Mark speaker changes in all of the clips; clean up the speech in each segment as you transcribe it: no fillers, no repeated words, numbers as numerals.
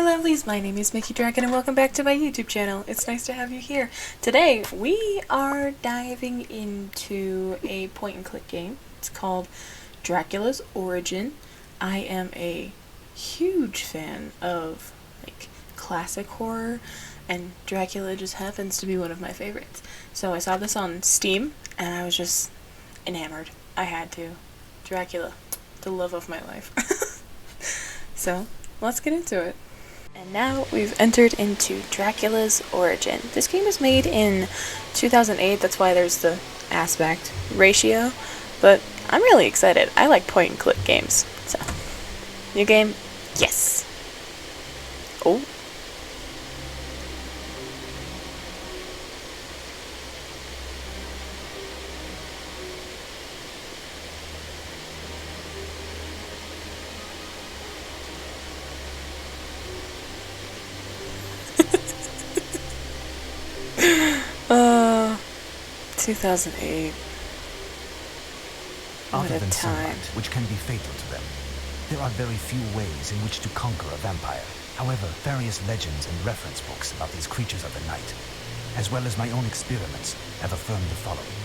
Speaker 1: Hi lovelies, my name is Mickey Dragon and welcome back to my YouTube channel. It's nice to have you here. Today we are diving into a point and click game. It's called Dracula's Origin. I am a huge fan of classic horror, and Dracula just happens to be one of my favorites. So I saw this on Steam and I was just enamored. I had to. Dracula, the love of my life. So let's get into it. And now we've entered into Dracula's Origin. This game was made in 2008, that's why there's the aspect ratio, but I'm really excited. I like point and click games. So, new game? Yes. Oh. uh, 2008. What
Speaker 2: Other
Speaker 1: a
Speaker 2: than
Speaker 1: time.
Speaker 2: sunlight, which can be fatal to them, there are very few ways in which to conquer a vampire. However, various legends and reference books about these creatures of the night, as well as my own experiments, have affirmed the following.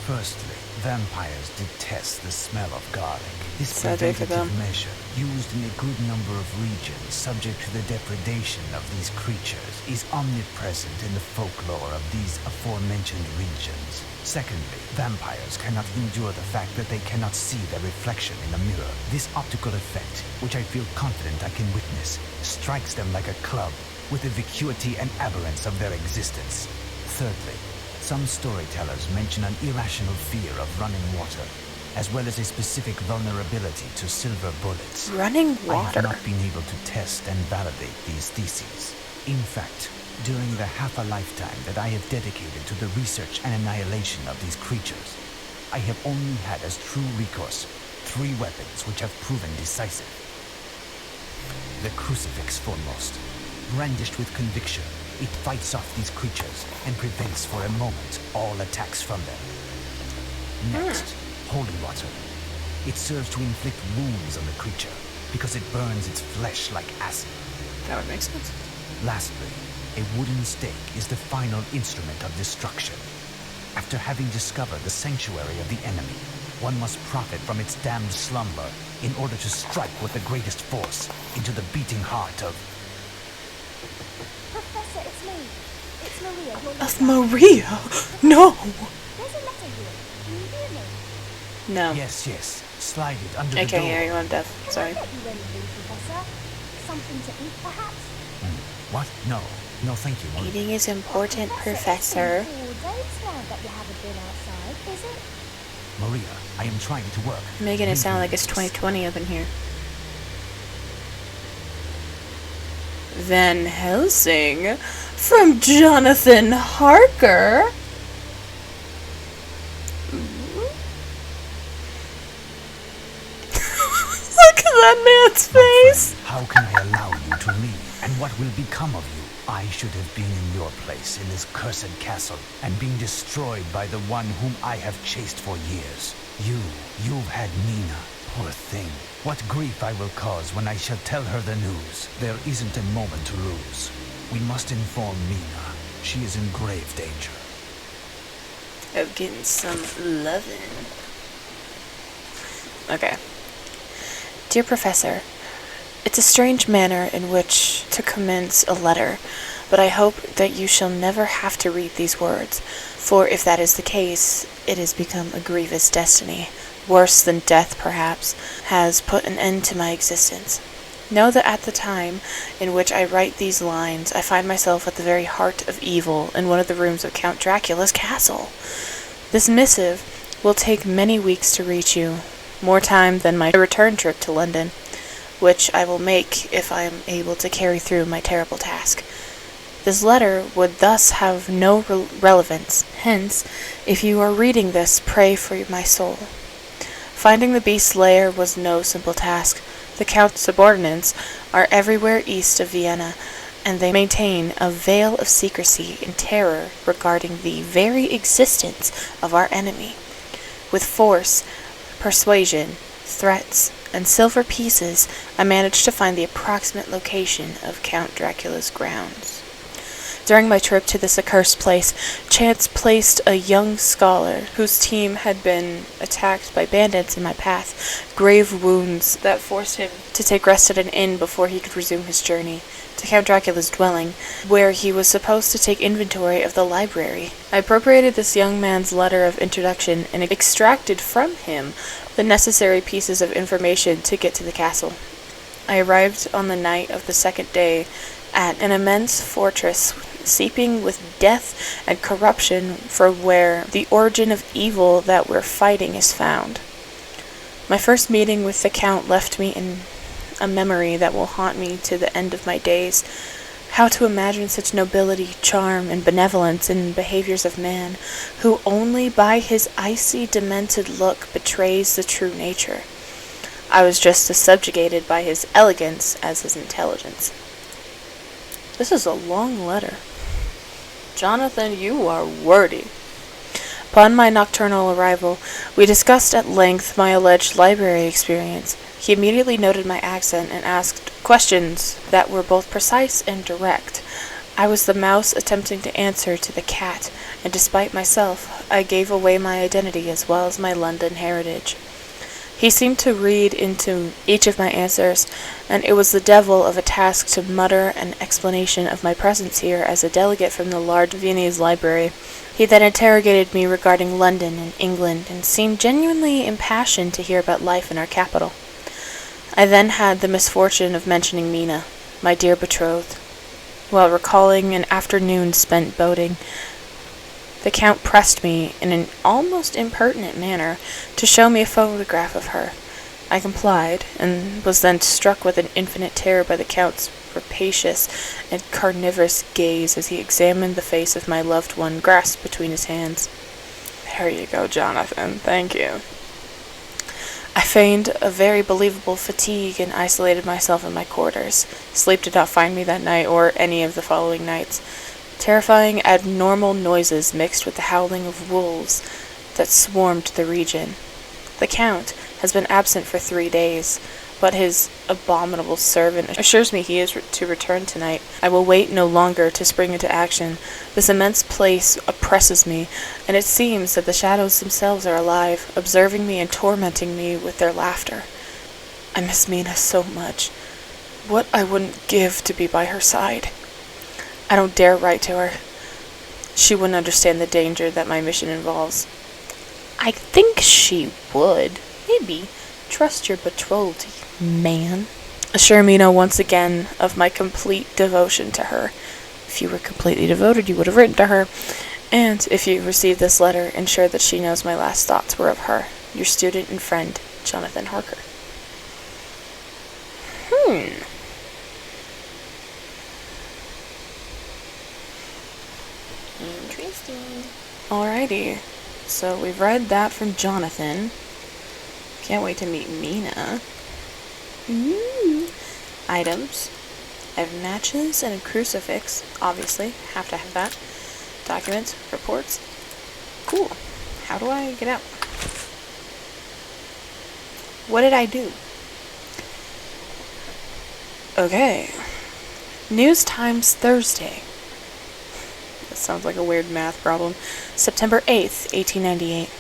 Speaker 2: Firstly, vampires detest the smell of garlic. This
Speaker 1: So difficult.
Speaker 2: preventative measure, used in a good number of regions subject to the depredation of these creatures, is omnipresent in the folklore of these aforementioned regions. Secondly, vampires cannot endure the fact that they cannot see their reflection in a mirror. This optical effect, which I feel confident I can witness, strikes them like a club with the vacuity and aberrance of their existence. Thirdly, some storytellers mention an irrational fear of running water, as well as a specific vulnerability to silver bullets.
Speaker 1: Running
Speaker 2: I
Speaker 1: water.
Speaker 2: have not been able to test and validate these theses. In fact, during the half a lifetime that I have dedicated to the research and annihilation of these creatures, I have only had as true recourse 3 weapons which have proven decisive. The crucifix foremost. Brandished with conviction, it fights off these creatures and prevents for a moment all attacks from them. Next, holy water. It serves to inflict wounds on the creature because it burns its flesh like acid.
Speaker 1: That would make sense.
Speaker 2: Lastly, a wooden stake is the final instrument of destruction. After having discovered the sanctuary of the enemy, one must profit from its damned slumber in order to strike with the greatest force into the beating heart of...
Speaker 3: Professor, it's me. It's Maria, your
Speaker 1: Of
Speaker 3: letter.
Speaker 1: Maria? No!
Speaker 3: There's a letter here. Can you hear me?
Speaker 1: No.
Speaker 2: Yes, slide it under the
Speaker 1: Okay,
Speaker 2: door.
Speaker 1: yeah, I'm deaf.
Speaker 3: Can
Speaker 1: Sorry.
Speaker 3: I get you anything, Professor? Something to eat, perhaps?
Speaker 2: What? No, thank you.
Speaker 1: Eating is important, Professor.
Speaker 3: It's been 4 days now that you haven't been outside, is it?
Speaker 2: Maria, I am trying to work.
Speaker 1: Making it sound like it's
Speaker 2: Read
Speaker 1: 2020 up in here. Van Helsing from Jonathan Harker. Look at that man's face.
Speaker 2: How can I allow you to leave? And what will become of you? I should have been in your place in this cursed castle and being destroyed by the one whom I have chased for years. You've had Nina. Poor thing. What grief I will cause when I shall tell her the news. There isn't a moment to lose. We must inform Nina. She is in grave danger.
Speaker 1: Of getting some lovin'. Okay. Dear Professor, it's a strange manner in which to commence a letter, but I hope that you shall never have to read these words, for if that is the case, it has become a grievous destiny, worse than death perhaps, has put an end to my existence. Know that at the time in which I write these lines, I find myself at the very heart of evil in one of the rooms of Count Dracula's castle. This missive will take many weeks to reach you, more time than my return trip to London, which I will make if I am able to carry through my terrible task. This letter would thus have no relevance, hence, if you are reading this, pray for my soul. Finding the beast's lair was no simple task. The Count's subordinates are everywhere east of Vienna, and they maintain a veil of secrecy and terror regarding the very existence of our enemy. With force, persuasion, threats, and silver pieces, I managed to find the approximate location of Count Dracula's grounds. During my trip to this accursed place, chance placed a young scholar, whose team had been attacked by bandits in my path, grave wounds that forced him to take rest at an inn before he could resume his journey to Count Dracula's dwelling, where he was supposed to take inventory of the library. I appropriated this young man's letter of introduction and extracted from him the necessary pieces of information to get to the castle. I arrived on the night of the second day at an immense fortress seeping with death and corruption, for where the origin of evil that we're fighting is found. My first meeting with the Count left me in a memory that will haunt me to the end of my days. How to imagine such nobility, charm, and benevolence in behaviors of man, who only by his icy, demented look betrays the true nature. I was just as subjugated by his elegance as his intelligence. This is a long letter. Jonathan, you are wordy. Upon my nocturnal arrival, we discussed at length my alleged library experience. He immediately noted my accent and asked questions that were both precise and direct. I was the mouse attempting to answer to the cat, and despite myself, I gave away my identity as well as my London heritage. He seemed to read into each of my answers, and it was the devil of a task to mutter an explanation of my presence here as a delegate from the large Viennese library. He then interrogated me regarding London and England, and seemed genuinely impassioned to hear about life in our capital. I then had the misfortune of mentioning Mina, my dear betrothed. While recalling an afternoon spent boating, the Count pressed me, in an almost impertinent manner, to show me a photograph of her. I complied, and was then struck with an infinite terror by the Count's rapacious and carnivorous gaze as he examined the face of my loved one grasped between his hands. There you go, Jonathan. Thank you. I feigned a very believable fatigue and isolated myself in my quarters. Sleep did not find me that night or any of the following nights. Terrifying abnormal noises mixed with the howling of wolves that swarmed the region. The Count has been absent for 3 days, but his abominable servant assures me he is to return tonight. I will wait no longer to spring into action. This immense place oppresses me, and it seems that the shadows themselves are alive, observing me and tormenting me with their laughter. I miss Mina so much. What I wouldn't give to be by her side. I don't dare write to her. She wouldn't understand the danger that my mission involves. I think she would. Maybe. Trust your betrothed, man. Assure Mina once again of my complete devotion to her. If you were completely devoted, you would have written to her. And if you receive this letter, ensure that she knows my last thoughts were of her. Your student and friend, Jonathan Harker. Interesting. Alrighty. So we've read that from Jonathan. Can't wait to meet Mina. Items. I have matches and a crucifix. Obviously. Have to have that. Documents. Reports. Cool. How do I get out? What did I do? Okay. News Times Thursday. That sounds like a weird math problem. September 8th, 1898.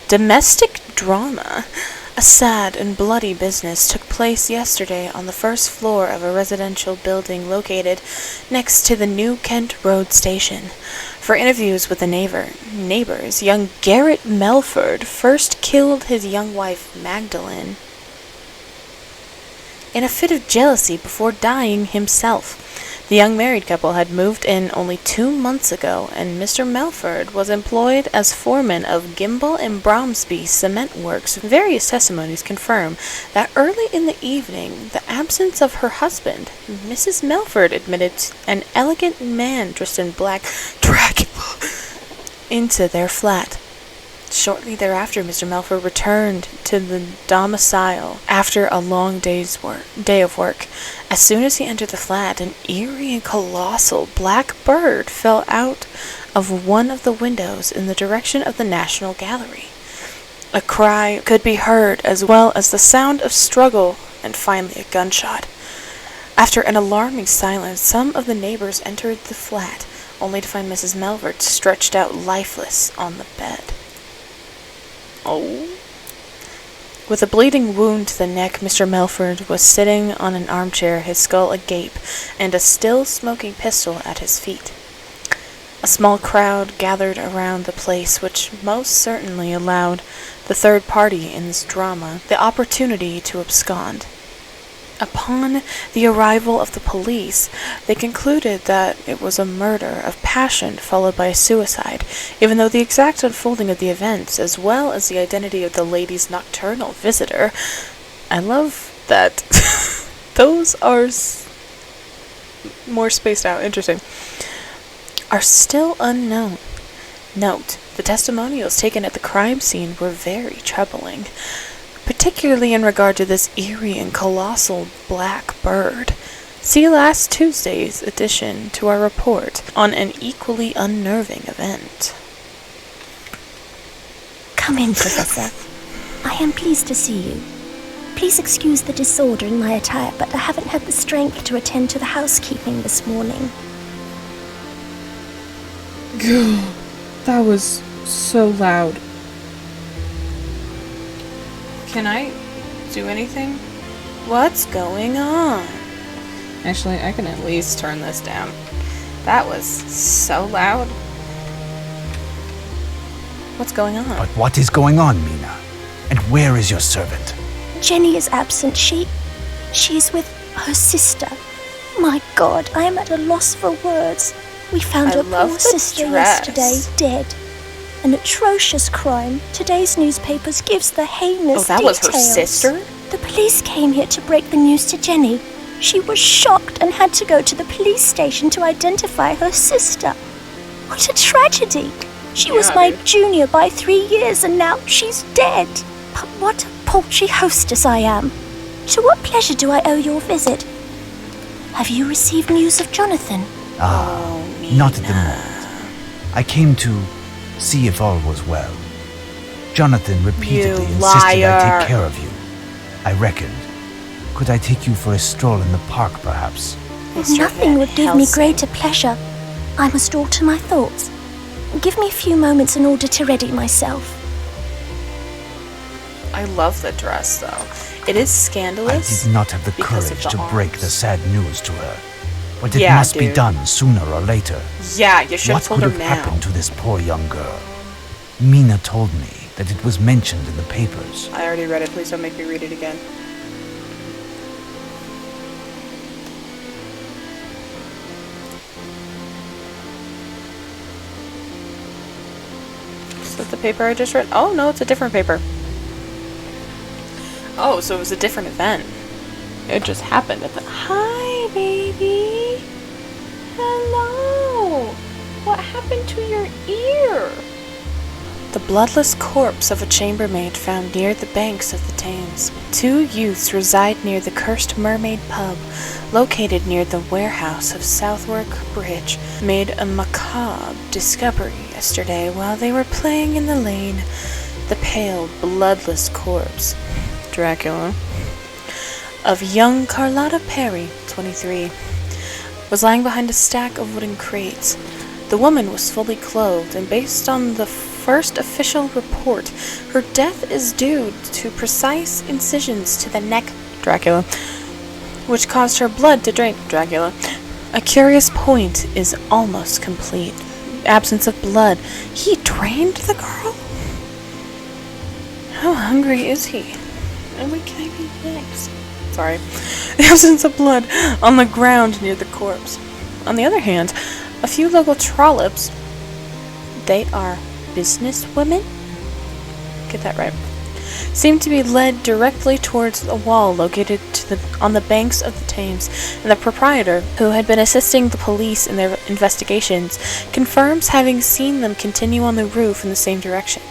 Speaker 1: Domestic drama. A sad and bloody business took place yesterday on the first floor of a residential building located next to the New Kent Road station. For interviews with the neighbors, young Garrett Melford first killed his young wife, Magdalene, in a fit of jealousy before dying himself. The young married couple had moved in only 2 months ago, and Mr. Melford was employed as foreman of Gimble and Bromsby Cement Works. Various testimonies confirm that early in the evening, the absence of her husband, Mrs. Melford admitted an elegant man dressed in black, Dracula, into their flat. Shortly thereafter, Mr. Melford returned to the domicile after a long day of work. As soon as he entered the flat, an eerie and colossal black bird fell out of one of the windows in the direction of the National Gallery. A cry could be heard, as well as the sound of struggle, and finally a gunshot. After an alarming silence, some of the neighbors entered the flat, only to find Mrs. Melvert stretched out lifeless on the bed. Oh. With a bleeding wound to the neck, Mr. Melford was sitting on an armchair, his skull agape, and a still smoking pistol at his feet. A small crowd gathered around the place, which most certainly allowed the third party in this drama the opportunity to abscond. Upon the arrival of the police, they concluded that it was a murder of passion followed by a suicide, even though the exact unfolding of the events, as well as the identity of the lady's nocturnal visitor, I love that those are more spaced out, interesting, are still unknown. Note, the testimonials taken at the crime scene were very troubling, particularly in regard to this eerie and colossal black bird. See last Tuesday's addition to our report on an equally unnerving event.
Speaker 3: Come in, Professor. I am pleased to see you. Please excuse the disorder in my attire, but I haven't had the strength to attend to the housekeeping this morning.
Speaker 4: That was so loud.
Speaker 1: Can I do anything? What's going on? Actually, I can at least turn this down. That was so loud. What's going on?
Speaker 2: But what is going on, Mina? And where is your servant?
Speaker 3: Jenny is absent. She's with her sister. My God, I am at a loss for words. We found her poor sister yesterday, dead. An atrocious crime. Today's newspapers gives the heinous details.
Speaker 1: Oh, that was her sister?
Speaker 3: The police came here to break the news to Jenny. She was shocked and had to go to the police station to identify her sister. What a tragedy. She was my junior by 3 years and now she's dead. But what a paltry hostess I am. To what pleasure do I owe your visit? Have you received news of Jonathan?
Speaker 2: Not at the moment. I came to see if all was well. Jonathan repeatedly insisted I take care of you. I reckoned, could I take you for a stroll in the park, perhaps?
Speaker 3: Nothing would give me greater pleasure. I must alter my thoughts. Give me a few moments in order to ready myself.
Speaker 1: I love the dress, though. It is scandalous.
Speaker 2: I did not have the courage to break the sad news to her. But it must be done sooner or later.
Speaker 1: Yeah, you should have told her now.
Speaker 2: What could have happened to this poor young girl? Mina told me that it was mentioned in the papers.
Speaker 1: I already read it. Please don't make me read it again. Is that the paper I just read? Oh, no, it's a different paper. Oh, so it was a different event. It just happened at the... Hi, baby. Hello. What happened to your ear? The bloodless corpse of a chambermaid found near the banks of the Thames. 2 youths reside near the Cursed Mermaid pub, located near the warehouse of Southwark Bridge, made a macabre discovery yesterday while they were playing in the lane. The pale, bloodless corpse, Dracula, of young Carlotta Perry, 23, was lying behind a stack of wooden crates. The woman was fully clothed, and based on the first official report, her death is due to precise incisions to the neck, Dracula, which caused her blood to drain, Dracula. A curious point is almost complete. Absence of blood. He drained the girl? How hungry is he? And what can I be next? Sorry. The absence of blood on the ground near the corpse. On the other hand, a few local trollops, they are businesswomen? Get that right. Seem to be led directly towards a wall located on the banks of the Thames, and the proprietor, who had been assisting the police in their investigations, confirms having seen them continue on the roof in the same direction,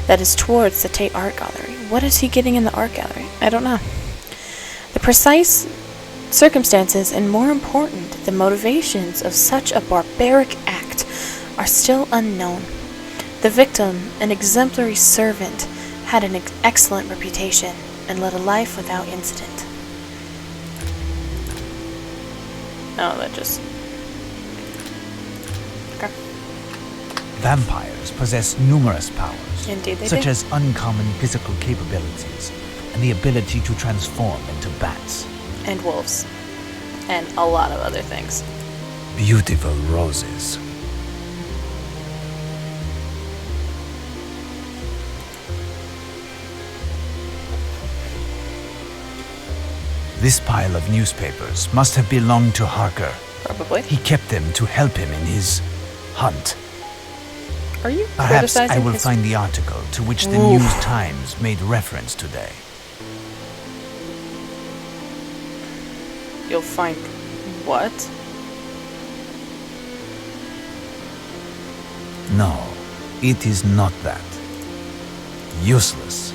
Speaker 1: that is towards the Tate Art Gallery. What is he getting in the art gallery? I don't know. The precise circumstances, and more important, the motivations of such a barbaric act are still unknown. The victim, an exemplary servant, had an excellent reputation and led a life without incident. Oh, that just... Okay.
Speaker 2: Vampires possess numerous powers,
Speaker 1: Indeed they
Speaker 2: such
Speaker 1: do.
Speaker 2: as uncommon physical capabilities and the ability to transform into bats.
Speaker 1: And wolves. And a lot of other things.
Speaker 2: Beautiful roses. This pile of newspapers must have belonged to Harker.
Speaker 1: Probably.
Speaker 2: He kept them to help him in his hunt.
Speaker 1: Are you
Speaker 2: Perhaps I
Speaker 1: criticizing
Speaker 2: will
Speaker 1: his...
Speaker 2: find the article to which the
Speaker 1: Oof.
Speaker 2: News Times made reference today.
Speaker 1: You'll find... what?
Speaker 2: No, it is not that. Useless.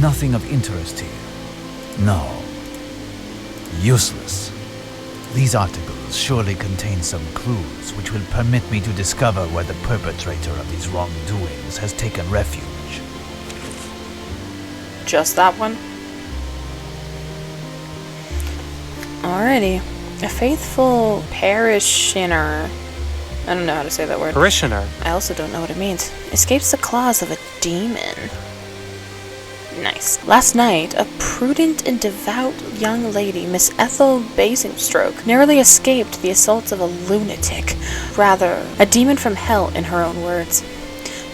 Speaker 2: Nothing of interest here. No. Useless. These articles surely contain some clues which will permit me to discover where the perpetrator of these wrongdoings has taken refuge.
Speaker 1: Just that one? Alrighty. A faithful parishioner. I don't know how to say that word.
Speaker 5: Parishioner.
Speaker 1: I also don't know what it means. Escapes the claws of a demon. Nice. Last night, a prudent and devout young lady, Miss Ethel Basingstoke, narrowly escaped the assaults of a lunatic. Rather, a demon from hell, in her own words.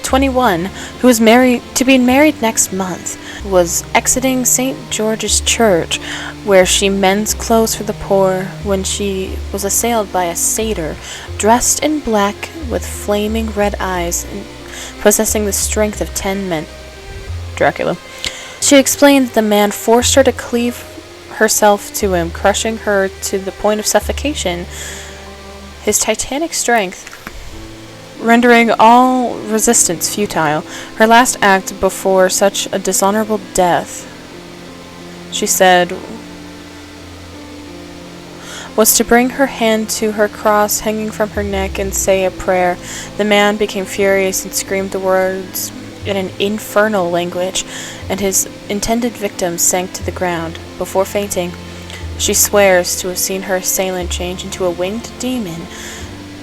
Speaker 1: 21, who is to be married next month, was exiting St. George's Church, where she mends clothes for the poor, when she was assailed by a satyr, dressed in black with flaming red eyes and possessing the strength of 10 men. Dracula. She explained that the man forced her to cleave herself to him, crushing her to the point of suffocation. His titanic strength rendering all resistance futile. Her last act before such a dishonorable death, she said, was to bring her hand to her cross hanging from her neck and say a prayer. The man became furious and screamed the words in an infernal language, and his intended victim sank to the ground. Before fainting, she swears to have seen her assailant change into a winged demon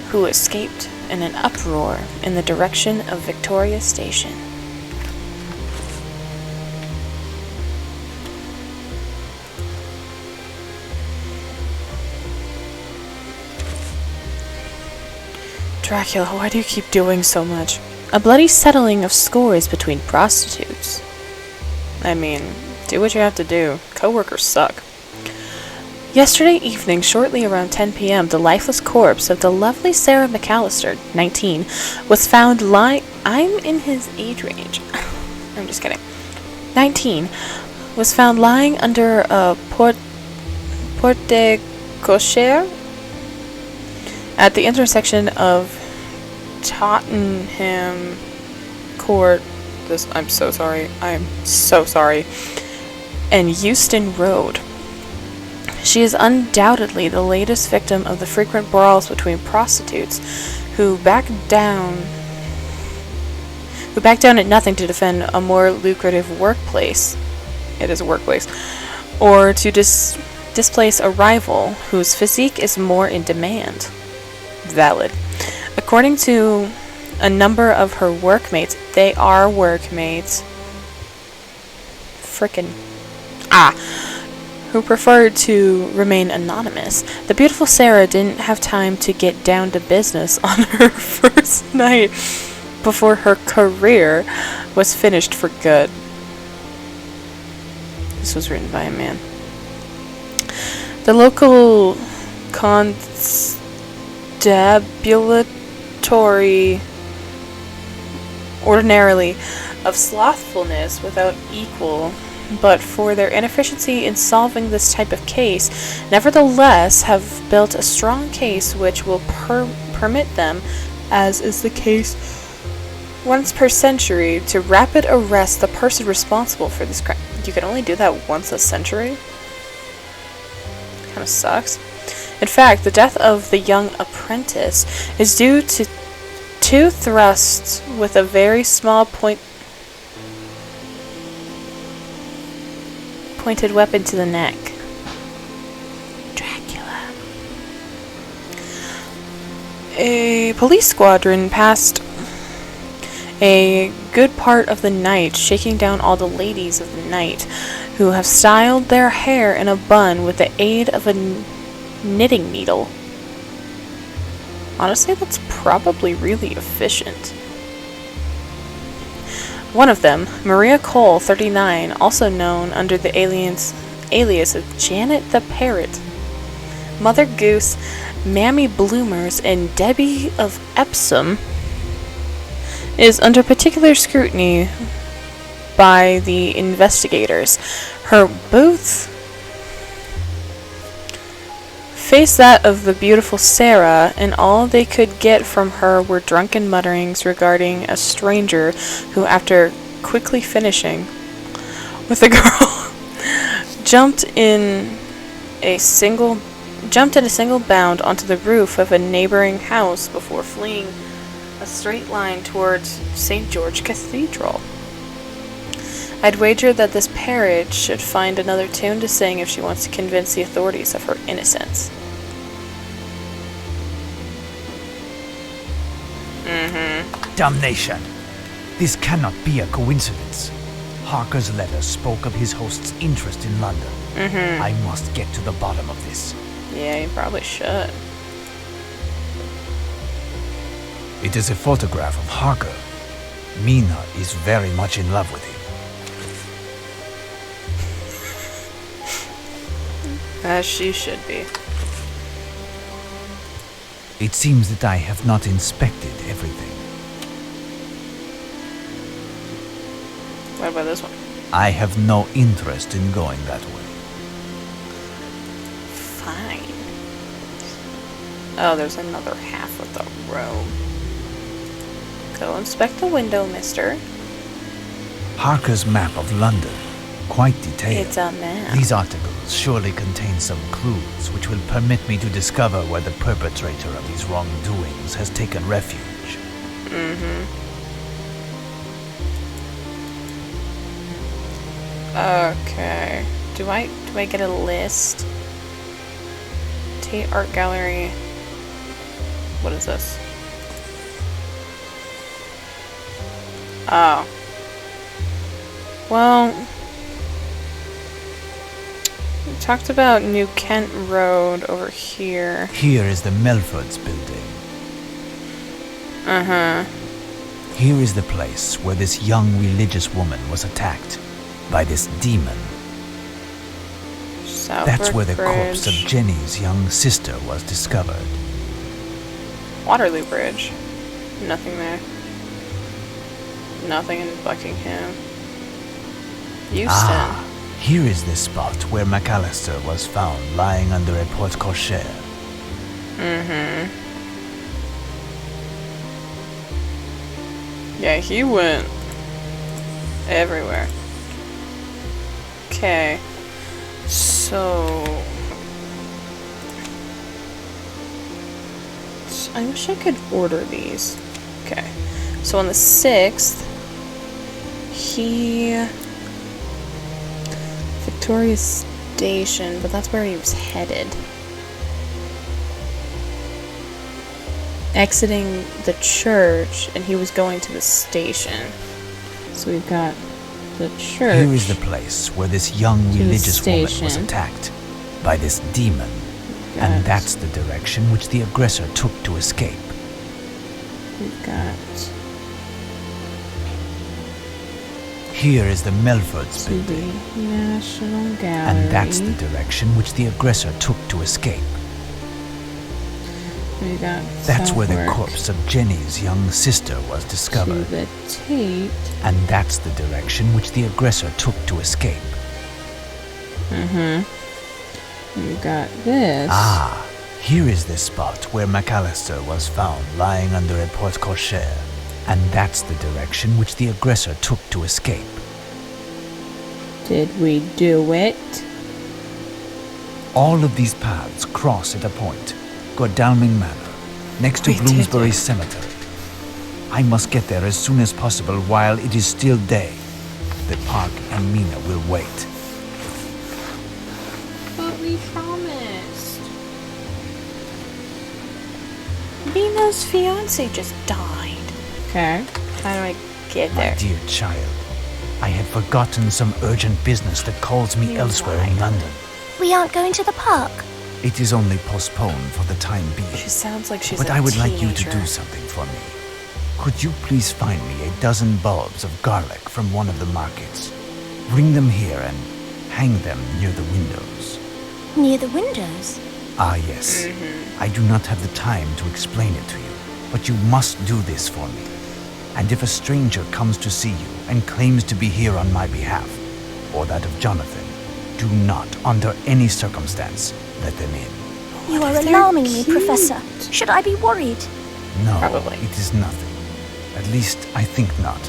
Speaker 1: who escaped in an uproar in the direction of Victoria Station. Dracula, why do you keep doing so much? A bloody settling of scores between prostitutes. I mean, do what you have to do. Coworkers suck. Yesterday evening, shortly around 10 p.m., the lifeless corpse of the lovely Sarah McAllister, 19, was found lying... I'm in his age range. I'm just kidding. 19, was found lying under a porte cochere at the intersection of Tottenham Court... I'm so sorry. And Euston Road. She is undoubtedly the latest victim of the frequent brawls between prostitutes who back down at nothing to defend a more lucrative workplace. It is a workplace. Or to displace a rival whose physique is more in demand. Valid. According to a number of her workmates, they are workmates. Frickin'. Who preferred to remain anonymous. The beautiful Sarah didn't have time to get down to business on her first night before her career was finished for good. This was written by a man. The local constabulary ordinarily of slothfulness without equal, but for their inefficiency in solving this type of case, nevertheless have built a strong case which will permit them, as is the case once per century, to rapid arrest the person responsible for this crime. You can only do that once a century? Kinda sucks. In fact, the death of the young apprentice is due to 2 thrusts with a very small point pointed weapon to the neck. Dracula. A police squadron passed a good part of the night, shaking down all the ladies of the night who have styled their hair in a bun with the aid of a knitting needle. Honestly, that's probably really efficient. One of them, Maria Cole, 39, also known under the alias of Janet the Parrot, Mother Goose, Mammy Bloomers, and Debbie of Epsom, is under particular scrutiny by the investigators. Her booth faced that of the beautiful Sarah, and all they could get from her were drunken mutterings regarding a stranger who, after quickly finishing with the girl, jumped in a single bound onto the roof of a neighboring house before fleeing a straight line towards St. George Cathedral. I'd wager that this parrot should find another tune to sing if she wants to convince the authorities of her innocence.
Speaker 2: Damnation! This cannot be a coincidence. Harker's letter spoke of his host's interest in London. I must get to the bottom of this.
Speaker 1: Yeah, you probably should.
Speaker 2: It is a photograph of Harker. Mina is very much in love with him.
Speaker 1: As she should be.
Speaker 2: It seems that I have not inspected everything.
Speaker 1: What about this one?
Speaker 2: I have no interest in going that way.
Speaker 1: Fine. Oh, there's another half of the robe. Go inspect the window, mister.
Speaker 2: Harker's map of London. Quite detailed.
Speaker 1: It's a map.
Speaker 2: These articles surely contain some clues which will permit me to discover where the perpetrator of these wrongdoings has taken refuge.
Speaker 1: Okay. Do I get a list? Tate Art Gallery. What is this? Oh. Well, we talked about New Kent Road over here.
Speaker 2: Here is the Melfords building. Here is the place where this young religious woman was attacked by this demon. That's where the corpse of Jenny's young sister was discovered.
Speaker 1: Waterloo Bridge. Nothing there. Nothing in Buckingham. Euston.
Speaker 2: Here is the spot where McAllister was found lying under a porte-cochere.
Speaker 1: Yeah, he went everywhere. Okay. So I wish I could order these. Okay. So on the 6th, Victoria Station, but that's where he was headed. Exiting the church, and he was going to the station. So we've got the church.
Speaker 2: Here is the place where this young religious woman was attacked by this demon. And that's the direction which the aggressor took to escape.
Speaker 1: We've got...
Speaker 2: Here is the Melfords building.
Speaker 1: National Gallery.
Speaker 2: And that's the direction which the aggressor took to escape.
Speaker 1: We got
Speaker 2: That's where the
Speaker 1: Southwark
Speaker 2: corpse of Jenny's young sister was
Speaker 1: to
Speaker 2: discovered.
Speaker 1: the Tate.
Speaker 2: And that's the direction which the aggressor took to escape.
Speaker 1: We've got this.
Speaker 2: Here is the spot where McAllister was found lying under a porte-cochere. And that's the direction which the aggressor took to escape.
Speaker 1: Did we do it?
Speaker 2: All of these paths cross at a point. Godalming Manor, next to
Speaker 1: We did
Speaker 2: Bloomsbury
Speaker 1: it.
Speaker 2: Cemetery. I must get there as soon as possible while it is still day. The park and Mina will wait.
Speaker 1: Nina's fiance just died.
Speaker 4: Okay.
Speaker 1: How do I get
Speaker 2: My
Speaker 1: there?
Speaker 2: dear child, I had forgotten some urgent business that calls me
Speaker 1: You're
Speaker 2: elsewhere in
Speaker 1: right.
Speaker 2: London.
Speaker 3: We aren't going to the park.
Speaker 2: It is only postponed for the time
Speaker 1: She
Speaker 2: being.
Speaker 1: sounds like she's
Speaker 2: But
Speaker 1: a
Speaker 2: I would like you to
Speaker 1: teenager.
Speaker 2: do something for me. Could you please find me a dozen bulbs of garlic from one of the markets? Bring them here and hang them near the windows.
Speaker 3: Near the windows.
Speaker 2: Ah, yes. I do not have the time to explain it to you, but you must do this for me. And if a stranger comes to see you and claims to be here on my behalf, or that of Jonathan, do not, under any circumstance, let them in.
Speaker 3: You are
Speaker 1: if they're
Speaker 3: alarming me,
Speaker 1: cute?
Speaker 3: Professor. Should I be worried?
Speaker 2: No,
Speaker 1: Probably.
Speaker 2: it is nothing. At least, I think not.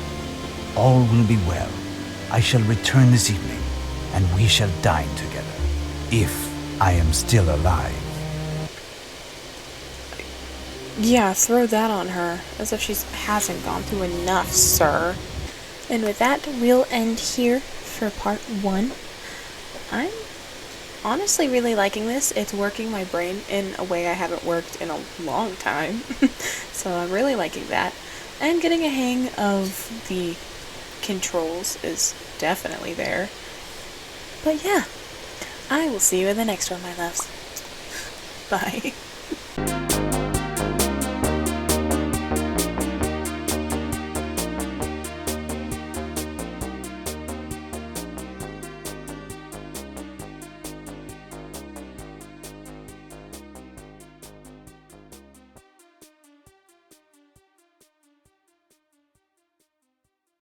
Speaker 2: All will be well. I shall return this evening, and we shall dine together. If I am still alive.
Speaker 1: Yeah, throw that on her. As if she hasn't gone through enough, sir. And with that, we'll end here for part 1. I'm honestly really liking this. It's working my brain in a way I haven't worked in a long time. So I'm really liking that. And getting a hang of the controls is definitely there. But yeah, I will see you in the next one, my loves. Bye.